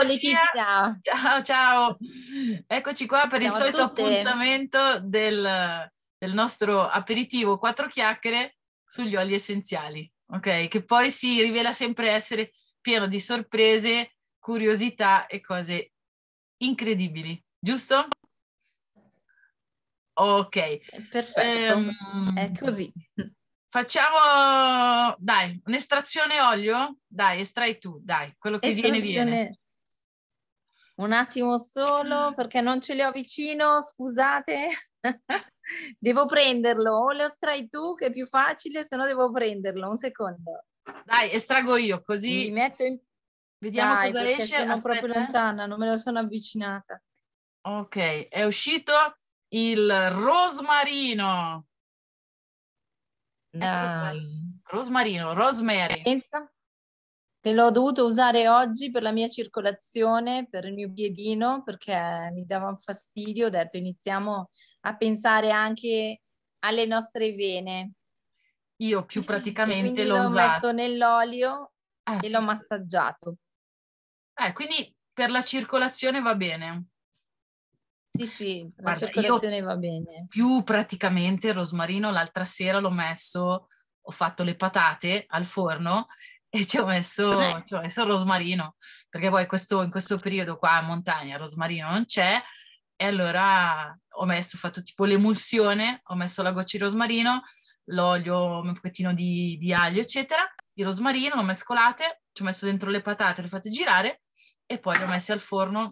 regia. Letizia. Ciao, ciao. Eccoci qua per il Ciao a solito tutte. appuntamento del nostro aperitivo quattro chiacchiere sugli oli essenziali, ok? Che poi si rivela sempre essere pieno di sorprese, curiosità e cose incredibili, giusto? Ok. Perfetto, è così. Facciamo, dai, un'estrazione olio? Dai, estrai tu, dai, quello che viene, viene. Estrazione. Un attimo solo, perché non ce li ho vicino, scusate. Devo prenderlo, o lo estrai tu che è più facile, se no devo prenderlo, un secondo. Dai, estraggo io, Mi così metto in... vediamo Dai, cosa perché esce. sono proprio Aspetta. lontana, non me lo sono avvicinata. Ok, è uscito il rosmarino. Eccolo qua. Dai. Rosmarino, rosemary. Pensa che l'ho dovuto usare oggi per la mia circolazione, per il mio piedino, perché mi dava un fastidio. Ho detto iniziamo a pensare anche alle nostre vene. Io più E praticamente quindi l'ho l'ho usato. messo nell'olio e Sì, l'ho sì. massaggiato. Quindi per la circolazione va bene. Sì, sì, la Guarda, io circolazione va bene. più praticamente il rosmarino l'altra sera l'ho messo, ho fatto le patate al forno e ci ho messo il rosmarino, perché poi in questo periodo qua in montagna il rosmarino non c'è, e allora ho fatto tipo l'emulsione, ho messo la goccia di rosmarino, l'olio, un pochettino di aglio, eccetera, il rosmarino, l'ho mescolate, ci ho messo dentro le patate, le ho fatte girare e poi le ho messe al forno.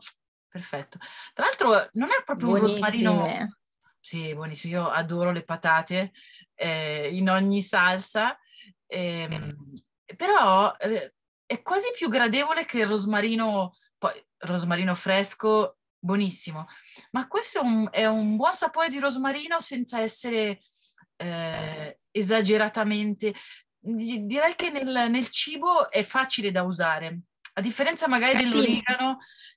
Perfetto. Tra l'altro non è proprio un rosmarino, Buonissime. sì, buonissimo, io adoro le patate in ogni salsa, però è quasi più gradevole che il rosmarino, poi rosmarino fresco, buonissimo, ma questo è un buon sapore di rosmarino senza essere esageratamente, direi che nel cibo è facile da usare, a differenza magari Sì, dell'origano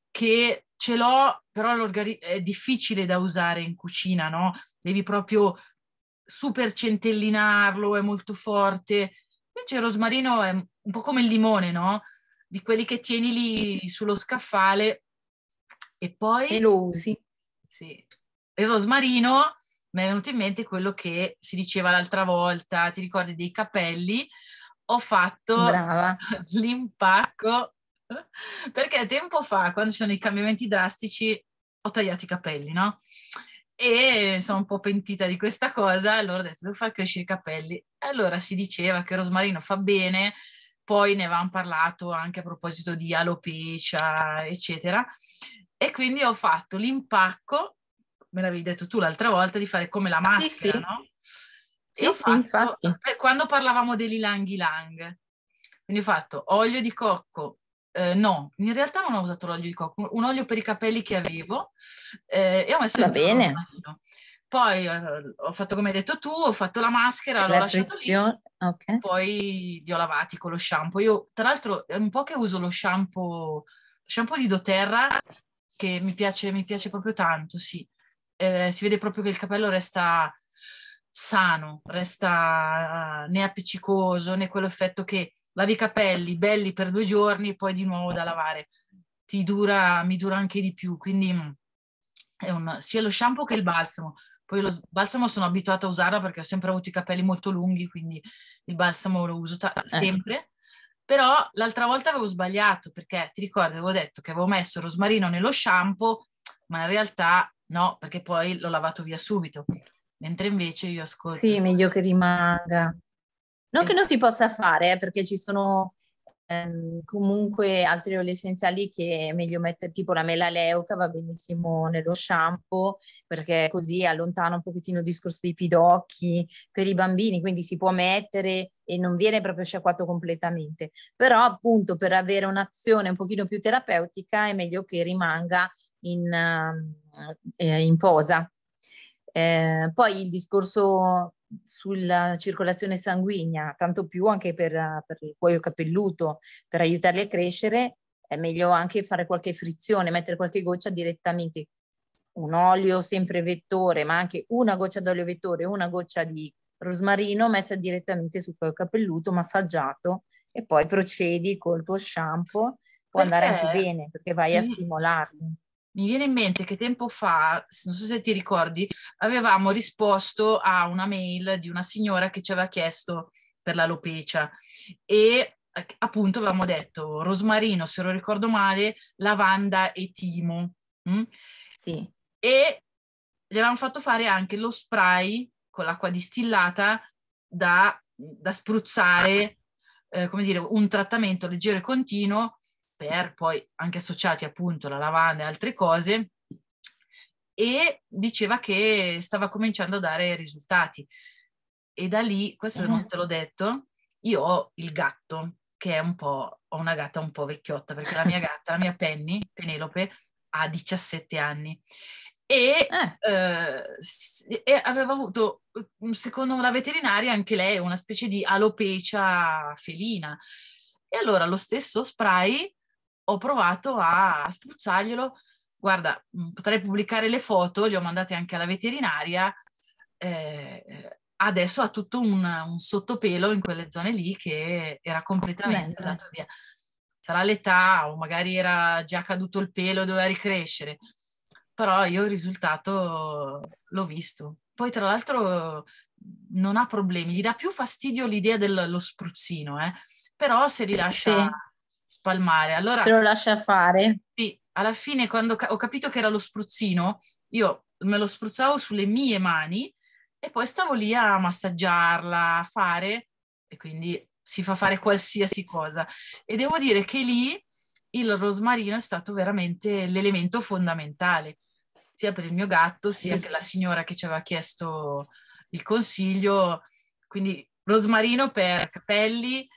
che ce l'ho, però è difficile da usare in cucina, no? Devi proprio super centellinarlo, è molto forte. Invece il rosmarino è un po' come il limone, no? Di quelli che tieni lì sullo scaffale e e poi, lo usi. sì, il rosmarino mi è venuto in mente quello che si diceva l'altra volta, ti ricordi dei capelli? Ho fatto Brava. l'impacco perché tempo fa, quando ci sono i cambiamenti drastici, ho tagliato i capelli, no? E sono un po' pentita di questa cosa, allora ho detto devo far crescere i capelli. E allora si diceva che il rosmarino fa bene, poi ne avevamo parlato anche a proposito di alopecia, eccetera. E quindi ho fatto l'impacco, me l'avevi detto tu l'altra volta, di fare come la Sì, sì, maschera, no? E sì, ho sì, fatto, infatti. quando parlavamo dell'ilang ilang, quindi ho fatto olio di cocco, no, in realtà non ho usato l'olio di cocco, un olio per i capelli che avevo e ho messo Va dentro il bene. rosmarino. Poi ho fatto come hai detto tu, ho fatto la maschera, l'ho La lasciato lì, frizione, ok. poi li ho lavati con lo shampoo. Io, tra l'altro, è un po' che uso lo shampoo di doTERRA, che mi piace proprio tanto, sì. Si vede proprio che il capello resta sano, resta né appiccicoso, né quell'effetto che lavi i capelli belli per 2 giorni e poi di nuovo da lavare. Mi dura anche di più, quindi sia lo shampoo che il balsamo. Poi lo balsamo sono abituata a usarlo perché ho sempre avuto i capelli molto lunghi, quindi il balsamo lo uso Eh. sempre. Però l'altra volta avevo sbagliato perché ti ricordi, avevo detto che avevo messo il rosmarino nello shampoo, ma in realtà no, perché poi l'ho lavato via subito. Mentre invece io ascolto. Sì, meglio che rimanga. Non che Es- non si possa fare, perché ci sono comunque altri oli essenziali che è meglio mettere, tipo la melaleuca, va benissimo nello shampoo, perché così allontana un pochettino il discorso dei pidocchi per i bambini, quindi si può mettere e non viene proprio sciacquato completamente. Però appunto per avere un'azione un pochino più terapeutica è meglio che rimanga in posa. Poi il discorso sulla circolazione sanguigna, tanto più anche per il cuoio capelluto, per aiutarli a crescere, è meglio anche fare qualche frizione, mettere qualche goccia direttamente, un olio sempre vettore, ma anche una goccia d'olio vettore, una goccia di rosmarino messa direttamente sul cuoio capelluto, massaggiato, e poi procedi col tuo shampoo può andare anche Perché bene, perché vai a stimolarli. mi viene in mente che tempo fa, non so se ti ricordi, avevamo risposto a una mail di una signora che ci aveva chiesto per l'alopecia e appunto avevamo detto rosmarino, se lo ricordo male, lavanda e timo. Mm? Sì. E gli avevamo fatto fare anche lo spray con l'acqua distillata da spruzzare, come dire, un trattamento leggero e continuo per poi anche associati appunto la lavanda e altre cose, e diceva che stava cominciando a dare risultati. E da lì, questo non te l'ho detto, io ho il gatto, che è un po', ho una gatta un po' vecchiotta, perché la mia gatta, la mia Penny, Penelope, ha 17 anni. E aveva avuto, secondo la veterinaria, anche lei una specie di alopecia felina. E allora lo stesso spray ho provato a spruzzarglielo. Guarda, potrei pubblicare le foto, le ho mandate anche alla veterinaria. Adesso ha tutto un sottopelo in quelle zone lì che era completamente Bene. andato via. Sarà l'età o magari era già caduto il pelo e doveva ricrescere, però io il risultato l'ho visto. Poi tra l'altro non ha problemi, gli dà più fastidio l'idea dello spruzzino, però se li lascia Sì, spalmare. se Allora, lo lascia fare. sì, alla fine quando ho capito che era lo spruzzino, io me lo spruzzavo sulle mie mani e poi stavo lì a massaggiarla, a fare, e quindi si fa fare qualsiasi cosa. E devo dire che lì il rosmarino è stato veramente l'elemento fondamentale, sia per il mio gatto, sia Sì. per la signora che ci aveva chiesto il consiglio. Quindi rosmarino per capelli,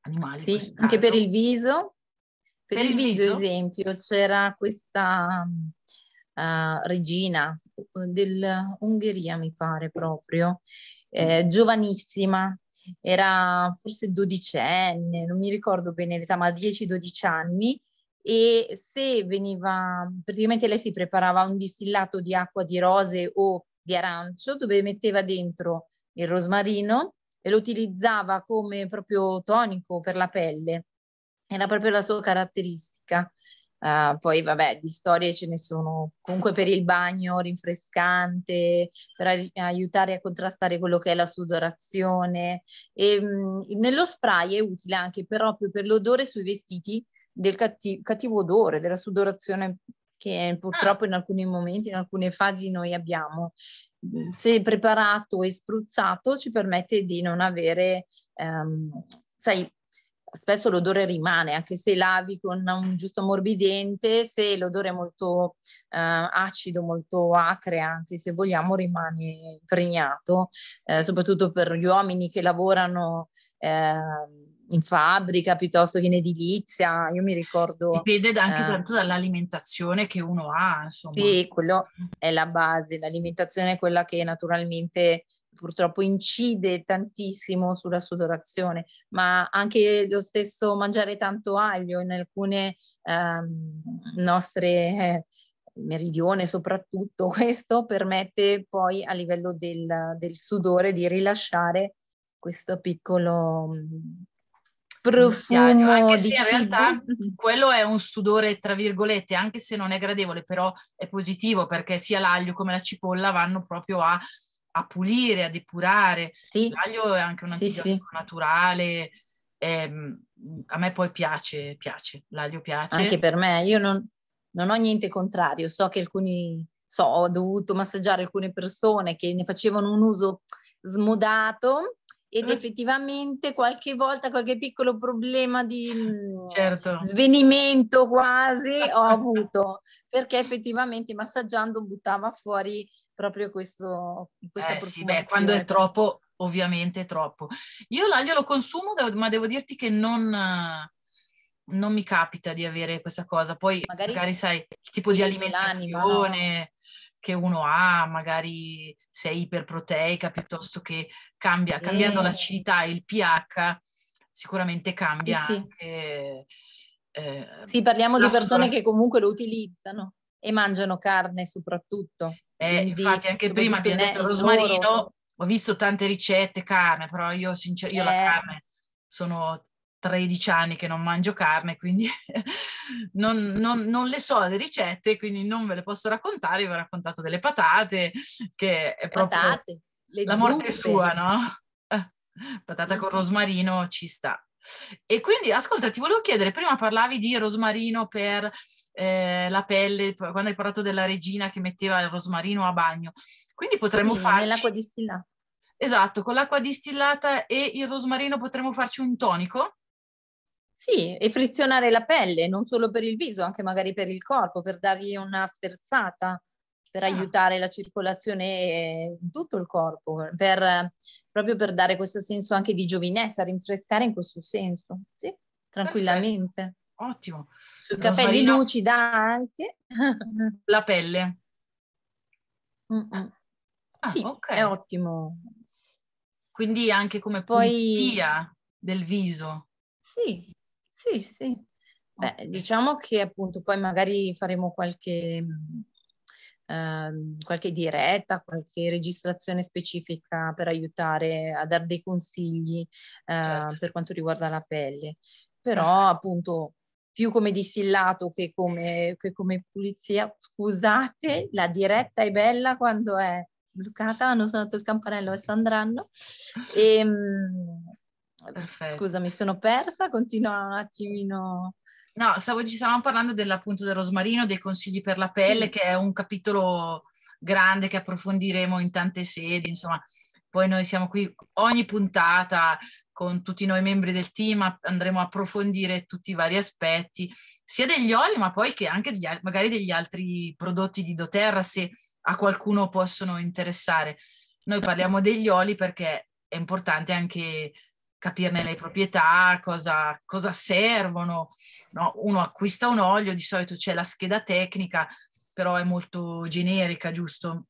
animali in Sì, questo anche per caso. il viso. Per Per il il viso, viso? esempio, c'era questa regina dell'Ungheria, mi pare proprio, giovanissima, era forse dodicenne, non mi ricordo bene l'età, ma 10-12 anni. E se veniva, praticamente lei si preparava un distillato di acqua di rose o di arancio, dove metteva dentro il rosmarino e lo utilizzava come proprio tonico per la pelle. Era proprio la sua caratteristica. Poi, vabbè, di storie ce ne sono. Comunque per il bagno rinfrescante, per aiutare a contrastare quello che è la sudorazione. E, nello spray è utile anche proprio per l'odore sui vestiti del cattivo odore, della sudorazione che Ah, purtroppo in alcuni momenti, in alcune fasi noi abbiamo. Se preparato e spruzzato ci permette di non avere, sai, spesso l'odore rimane, anche se lavi con un giusto ammorbidente, se l'odore è molto acido, molto acre, anche se vogliamo, rimane impregnato, soprattutto per gli uomini che lavorano in fabbrica piuttosto che in edilizia. Io mi ricordo, dipende anche eh, tanto dall'alimentazione che uno ha, insomma. sì, quello è la base, l'alimentazione è quella che naturalmente purtroppo incide tantissimo sulla sudorazione, ma anche lo stesso mangiare tanto aglio in alcune nostre meridione soprattutto, questo permette poi a livello del sudore di rilasciare questo piccolo Un vestiario, profumo anche se di in cibo. realtà quello è un sudore, tra virgolette, anche se non è gradevole, però è positivo perché sia l'aglio come la cipolla vanno proprio a pulire, a depurare. Sì, L'aglio è anche un sì, sì. antibiotico naturale. A me poi piace, l'aglio Anche piace. per me, io non ho niente contrario, so che ho dovuto massaggiare alcune persone che ne facevano un uso smodato ed effettivamente qualche volta qualche piccolo problema di Certo. svenimento quasi ho avuto, perché effettivamente massaggiando buttava fuori proprio questa Sì, beh, quando è profumazione. troppo, ovviamente è troppo. Io l'aglio lo consumo, ma devo dirti che non mi capita di avere questa cosa. Poi Magari magari sai il tipo di pulendo l'anima, no? alimentazione che uno ha, magari se è iperproteica piuttosto che cambiando Sì, l'acidità e il pH, sicuramente sì, cambia sì. anche Sì, parliamo la di persone che sudorazione. comunque lo utilizzano e mangiano carne soprattutto, quindi Infatti anche prima soprattutto abbiamo detto il in loro. rosmarino, ho visto tante ricette carne, però io la Eh, carne sono 13 anni che non mangio carne, quindi non le so le ricette, quindi non ve le posso raccontare. Vi ho raccontato delle patate, che è proprio Patate, le la morte zuppe. sua, no? Patata con Mhm. rosmarino ci sta. E quindi, ascolta, ti volevo chiedere, prima parlavi di rosmarino per la pelle, quando hai parlato della regina che metteva il rosmarino a bagno. Quindi potremmo Sì, nell'acqua farci, distillata. esatto, con l'acqua distillata e il rosmarino potremmo farci un tonico? Sì, e frizionare la pelle, non solo per il viso, anche magari per il corpo, per dargli una sferzata, per Ah, aiutare la circolazione in tutto il corpo, proprio per dare questo senso anche di giovinezza, rinfrescare in questo senso. Sì, perfetto, tranquillamente. ottimo. Sui Il capelli rosmarino, lucida anche. la pelle. Mm-mm. Ah, Sì, è ok. ottimo. Quindi anche come Poi pulizia del viso. sì, sì, sì. Beh, Ok, diciamo che appunto poi magari faremo qualche diretta, qualche registrazione specifica per aiutare a dare dei consigli certo, per quanto riguarda la pelle. Però perfetto. appunto più come distillato che come pulizia. Scusate, la diretta è bella quando è Lucata, hanno suonato il campanello e sta andando. Perfetto. Scusa, mi sono persa, continua un attimino. No, ci stavamo parlando appunto del rosmarino, dei consigli per la pelle, Sì, che è un capitolo grande che approfondiremo in tante sedi, insomma, poi noi siamo qui ogni puntata con tutti noi membri del team, andremo a approfondire tutti i vari aspetti, sia degli oli, ma poi che anche magari degli altri prodotti di doTERRA, se a qualcuno possono interessare. Noi parliamo degli oli perché è importante anche capirne le proprietà, cosa servono, no? Uno acquista un olio, di solito c'è la scheda tecnica, però è molto generica, giusto?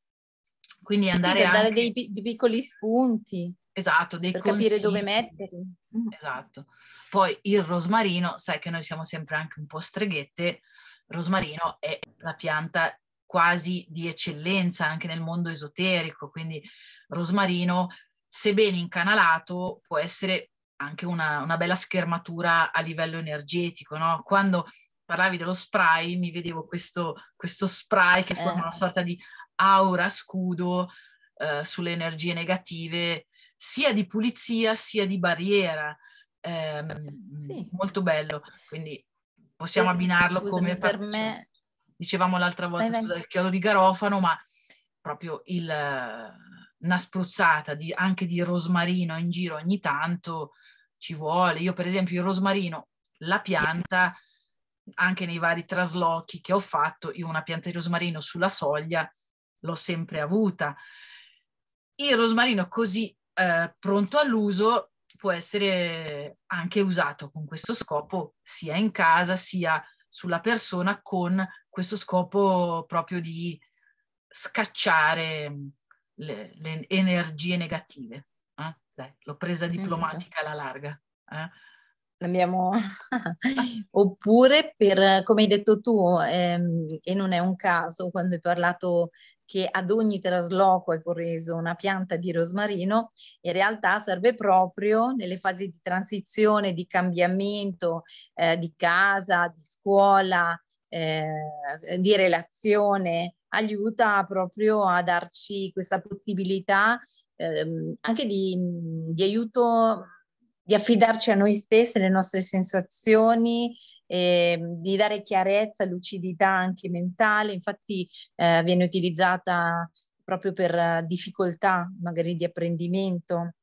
Quindi sì, andare per dare anche, dei piccoli spunti, esatto, dei per capire dove consigli. metterli. Mm. Esatto. Poi il rosmarino, sai che noi siamo sempre anche un po' streghette, il rosmarino è la pianta quasi di eccellenza anche nel mondo esoterico, quindi rosmarino, se ben incanalato, può essere anche una bella schermatura a livello energetico, no? Quando parlavi dello spray, mi vedevo questo spray che forma Eh, una sorta di aura scudo sulle energie negative, sia di pulizia sia di barriera. sì, Molto bello, quindi possiamo abbinarlo come scusami, per me. dicevamo l'altra Vai, volta, vai. scusa, il chiodo di garofano, ma proprio una spruzzata anche di rosmarino in giro ogni tanto ci vuole. Io, per esempio, il rosmarino, la pianta, anche nei vari traslochi che ho fatto, io una pianta di rosmarino sulla soglia l'ho sempre avuta. Il rosmarino così pronto all'uso può essere anche usato con questo scopo sia in casa sia sulla persona con questo scopo proprio di scacciare le energie negative. Dai, l'ho presa Ecco. diplomatica alla larga. Eh? L'abbiamo. Oppure per, come hai detto tu, e non è un caso, quando hai parlato che ad ogni trasloco hai preso una pianta di rosmarino, in realtà serve proprio nelle fasi di transizione, di cambiamento, di casa, di scuola, di relazione, aiuta proprio a darci questa possibilità anche di aiuto, di affidarci a noi stessi, alle nostre sensazioni, di dare chiarezza, lucidità anche mentale. Infatti viene utilizzata proprio per difficoltà magari di apprendimento,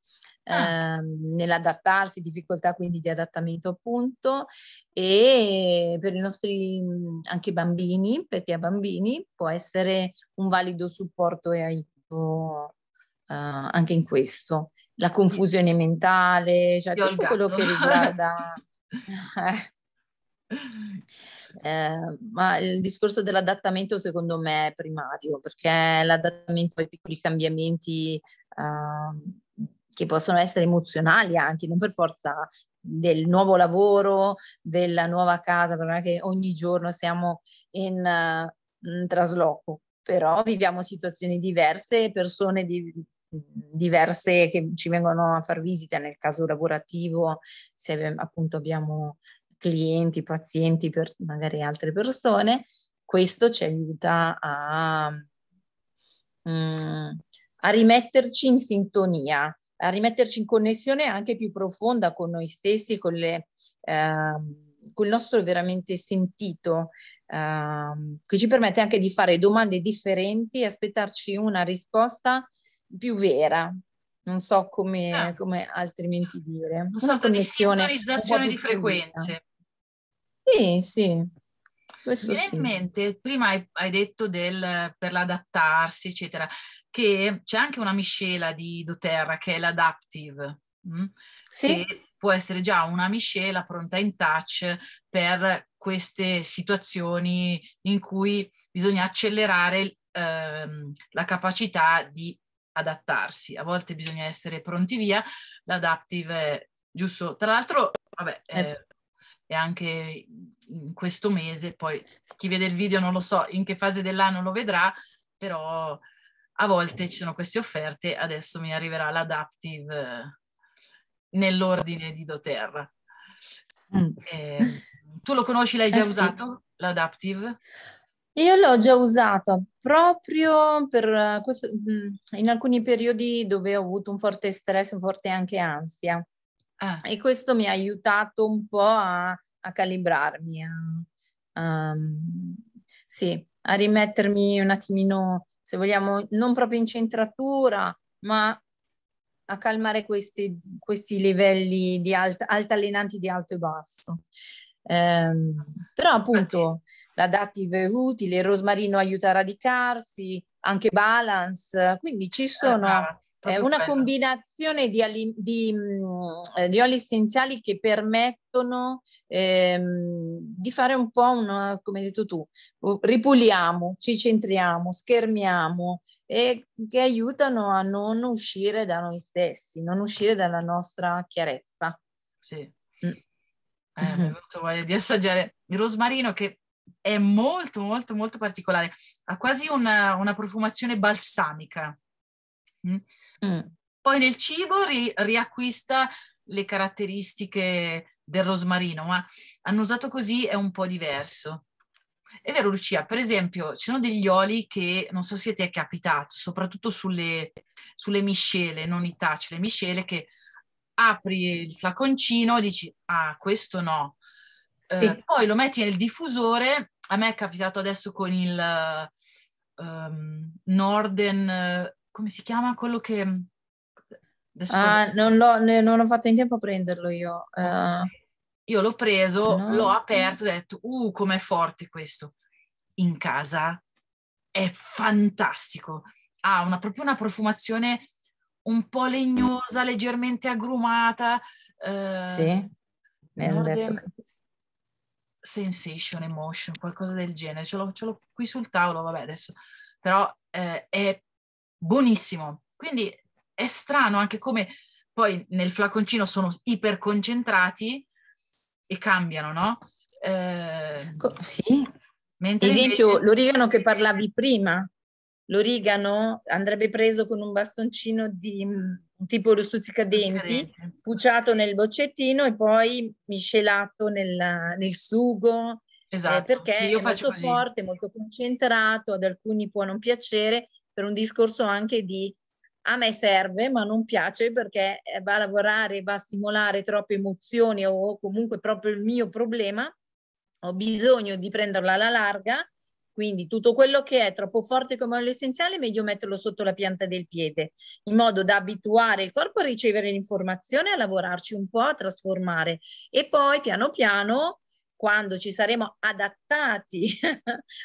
Ah, nell'adattarsi, difficoltà quindi di adattamento appunto, e per i nostri anche bambini, perché a bambini può essere un valido supporto e aiuto anche in questo. La confusione mentale, cioè io ho il tutto quello gatto. che riguarda. eh, ma il discorso dell'adattamento secondo me è primario, perché l'adattamento ai piccoli cambiamenti che possono essere emozionali anche, non per forza del nuovo lavoro, della nuova casa, perché non è che ogni giorno siamo in trasloco, però viviamo situazioni diverse, persone diverse che ci vengono a far visita nel caso lavorativo, se appunto abbiamo clienti, pazienti, per magari altre persone, questo ci aiuta a rimetterci in sintonia, a rimetterci in connessione anche più profonda con noi stessi, col nostro veramente sentito, che ci permette anche di fare domande differenti e aspettarci una risposta più vera. Non so come altrimenti dire. Una Una sorta di connessione un po' sintonizzazione più di fluida. frequenze. Sì, sì, Mi questo viene in sì. mente, prima hai detto per l'adattarsi, eccetera, che c'è anche una miscela di doTERRA che è l'Adaptive, Sì, che può essere già una miscela pronta in touch per queste situazioni in cui bisogna accelerare la capacità di adattarsi. A volte bisogna essere pronti via, l'Adaptive è giusto. Tra l'altro, vabbè, e anche in questo mese, poi chi vede il video non lo so in che fase dell'anno lo vedrà, però a volte ci sono queste offerte, adesso mi arriverà l'Adaptive nell'ordine di doTERRA. Tu lo conosci, l'hai già sì. usato, l'Adaptive? Io l'ho già usata proprio per questo, in alcuni periodi dove ho avuto un forte stress, un forte anche ansia. E questo mi ha aiutato un po' a calibrarmi, sì, a rimettermi un attimino, se vogliamo, non proprio in centratura, ma a calmare questi livelli di altalenanti di alto e basso. Però appunto l'Adaptive è utile, il rosmarino aiuta a radicarsi, anche Balance, quindi ci sono Brava, proprio una quello. combinazione di oli essenziali che permettono di fare un po' come hai detto tu, ripuliamo, ci centriamo, schermiamo e che aiutano a non uscire da noi stessi, non uscire dalla nostra chiarezza. Sì. Mm. Mi è venuto voglia di assaggiare il rosmarino che è molto molto molto particolare, ha quasi una profumazione balsamica. Mm. Poi nel cibo riacquista le caratteristiche del rosmarino, ma hanno usato così è un po' diverso. È vero, Lucia, per esempio, ci sono degli oli che non so se ti è capitato, soprattutto sulle miscele, non i touch, le miscele che apri il flaconcino e dici, ah, questo no. Sì. Poi lo metti nel diffusore, a me è capitato adesso con il Norden, come si chiama? Quello che... Adesso Non ho fatto in tempo a prenderlo io. io l'ho preso, l'ho No. aperto e ho detto, com'è forte questo. In casa è fantastico. Ha proprio una profumazione un po' legnosa, leggermente agrumata. Sì, mi hanno detto Northern che Sensation Emotion, qualcosa del genere. Ce l'ho qui sul tavolo, vabbè adesso. Però è buonissimo. Quindi è strano anche come poi nel flaconcino sono iperconcentrati e cambiano, no? sì. Mentre Esempio, invece... l'origano che parlavi prima, l'origano andrebbe preso con un bastoncino di un tipo lo stuzzicadenti, Stuzzicadenti. puciato nel boccettino e poi miscelato nel sugo, Esatto, sì, perché io è faccio molto così. forte, molto concentrato, ad alcuni può non piacere, per un discorso anche di a me serve, ma non piace perché va a lavorare, va a stimolare troppe emozioni o comunque proprio il mio problema. Ho bisogno di prenderla alla larga, quindi tutto quello che è troppo forte come olio essenziale è meglio metterlo sotto la pianta del piede, in modo da abituare il corpo a ricevere l'informazione, a lavorarci un po', a trasformare. E poi piano piano, quando ci saremo adattati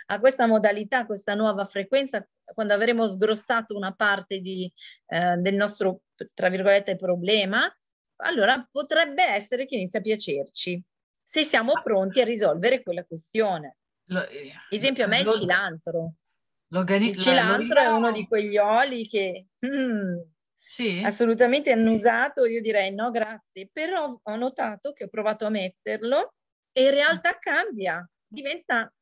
a questa modalità, a questa nuova frequenza, quando avremo sgrossato una parte del nostro, tra virgolette, problema, allora potrebbe essere che inizia a piacerci, se siamo pronti a risolvere quella questione. Lo- Esempio, a me il l'orga- cilantro. Il cilantro è uno di L'origano, quegli oli che sì? assolutamente annusato, io direi no grazie, però ho notato che ho provato a metterlo e in realtà cambia, diventa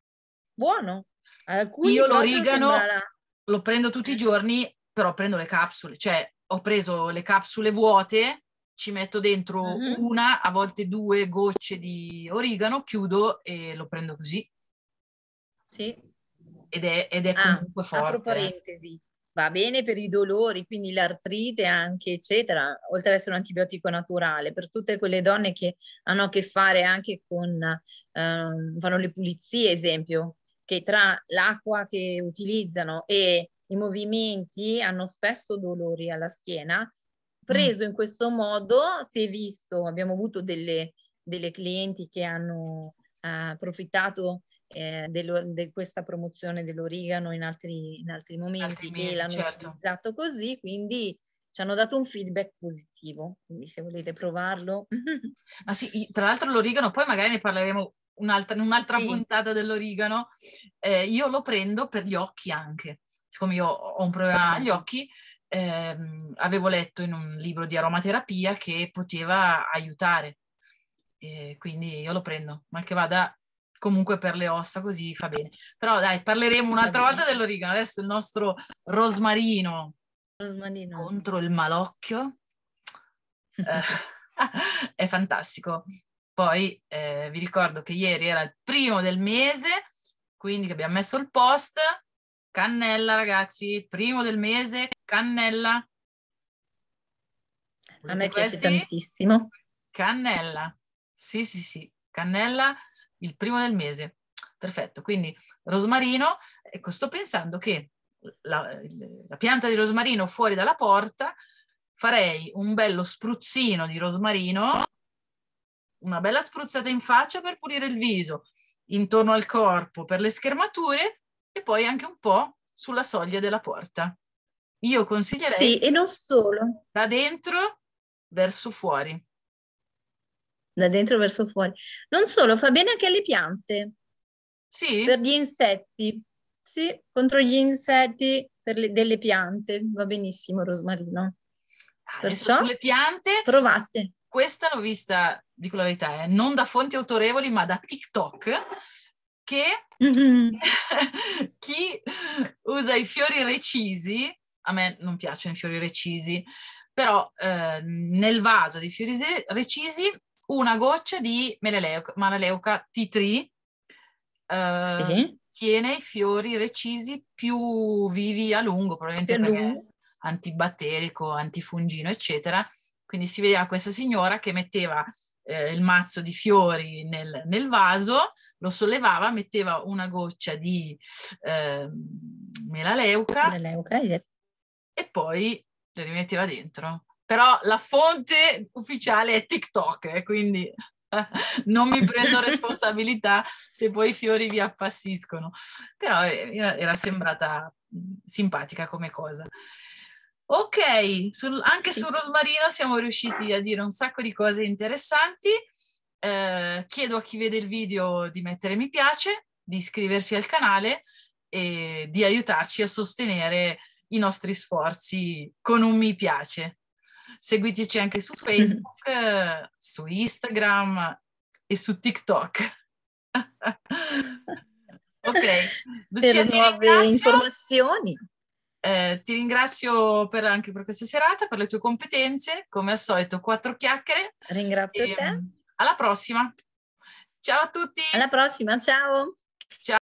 buono. Ad alcuni Io proprio sembra l'origano lo prendo tutti i giorni però prendo le capsule, cioè ho preso le capsule vuote, ci metto dentro una, a volte 2 gocce di origano, chiudo e lo prendo così. Sì. Ed è comunque forte. Apro parentesi. Va bene per i dolori, quindi l'artrite anche, eccetera, oltre ad essere un antibiotico naturale, per tutte quelle donne che hanno a che fare anche con, fanno le pulizie, esempio, che tra l'acqua che utilizzano e i movimenti hanno spesso dolori alla schiena. Preso in questo modo, si è visto, abbiamo avuto delle clienti che hanno approfittato di questa promozione dell'origano in altri momenti mesi, e l'hanno utilizzato così, quindi ci hanno dato un feedback positivo, quindi se volete provarlo. Ma sì, tra l'altro l'origano, poi magari ne parleremo in un'altra puntata dell'origano, io lo prendo per gli occhi anche, siccome io ho un problema agli occhi, avevo letto in un libro di aromaterapia che poteva aiutare, quindi io lo prendo, mal che vada comunque per le ossa, così fa bene. Però dai, parleremo un'altra volta dell'origano. Adesso il nostro rosmarino contro il malocchio è fantastico. Poi vi ricordo che ieri era il 1° del mese, quindi che abbiamo messo il post. Cannella, ragazzi, 1° del mese, cannella. A me piace tantissimo. Cannella, sì, cannella il 1° del mese. Perfetto, quindi rosmarino. Ecco, sto pensando che la pianta di rosmarino fuori dalla porta, farei un bello spruzzino di rosmarino, una bella spruzzata in faccia per pulire il viso, intorno al corpo per le schermature e poi anche un po' sulla soglia della porta. Io consiglierei sì, e non solo da dentro verso fuori. Da dentro verso fuori. Non solo, fa bene anche alle piante. Sì? Per gli insetti. Sì, contro gli insetti delle piante. Va benissimo il rosmarino. Adesso Perciò sulle piante, provate. questa l'ho vista, dico la verità, non da fonti autorevoli, ma da TikTok, che chi usa i fiori recisi, a me non piacciono i fiori recisi, però nel vaso di fiori recisi una goccia di Melaleuca T3 tiene i fiori recisi più vivi a lungo, probabilmente perché è antibatterico, antifungino, eccetera. Quindi si vedeva questa signora che metteva il mazzo di fiori nel vaso, lo sollevava, metteva una goccia di melaleuca e poi le rimetteva dentro. Però la fonte ufficiale è TikTok, quindi non mi prendo responsabilità se poi i fiori vi appassiscono. Però era sembrata simpatica come cosa. Ok, anche sul rosmarino siamo riusciti a dire un sacco di cose interessanti. Chiedo a chi vede il video di mettere mi piace, di iscriversi al canale e di aiutarci a sostenere i nostri sforzi con un mi piace. Seguiteci anche su Facebook, su Instagram e su TikTok. Ok, Lucia, per nuove informazioni. Ti ringrazio anche per questa serata, per le tue competenze. Come al solito, 4 chiacchiere. Ringrazio te. Alla prossima. Ciao a tutti. Alla prossima, ciao. Ciao.